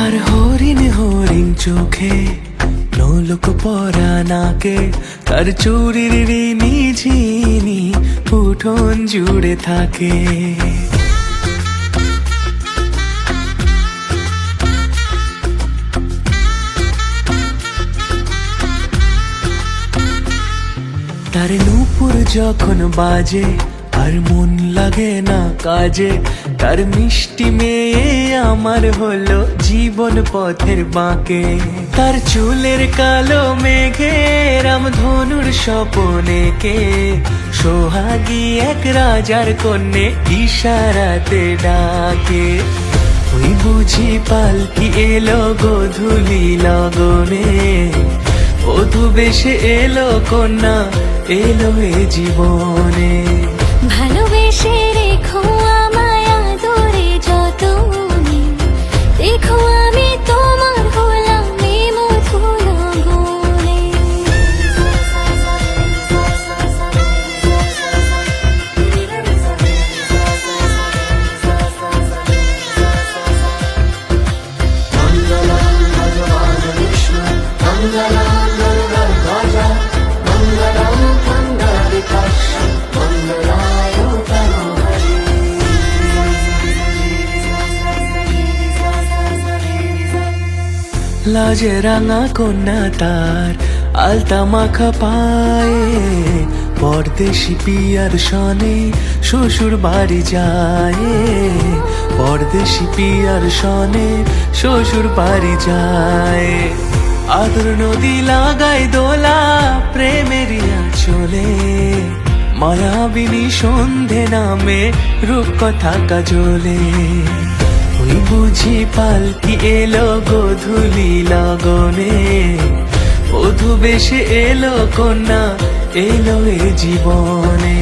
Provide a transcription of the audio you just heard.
তার হরিণ হরিণ চোখে নোলক পরা নাকে, তার চুরির রিনি ঝিনি উঠোন জুড়ে থাকে। তার নূপুর যখন বাজে আর মন লাগে না কাজে, তার মিষ্টি মেয়ে আমার হলো জীবন পথের বাঁকে। তার চুলের কালো মেঘে রামধনুর স্বপনে কে, সোহাগী এক রাজার কন্যে ইশারাতে ডাকে। ওই বুঝি পালকি এলো গোধূলি লগনে, বধূ বেশে এলো কন্যা এলো এ জীবনে। ভালোবেসে রেখো আমায় আদরে যতনে, দেখো আমি তোমার হলাম এ মধুর লগনে। লাজে রাঙা কন্যা তার আলতা মাখা পায়ে, পরদেশি পিয়ার সনে শ্বশুর বাড়ি যায়। পরদেশি পিয়ার সনে শ্বশুর বাড়ি যায়। আদর নদী লাগায় দোলা প্রেমেরিয়া চলে, মায়াবিনী সন্ধে নামে রূপকথা কাজলে। ওই বুঝি পালকি এলো গোধূলি লগনে, বধূ বেশে এলো কন্যা এলো এ জীবনে।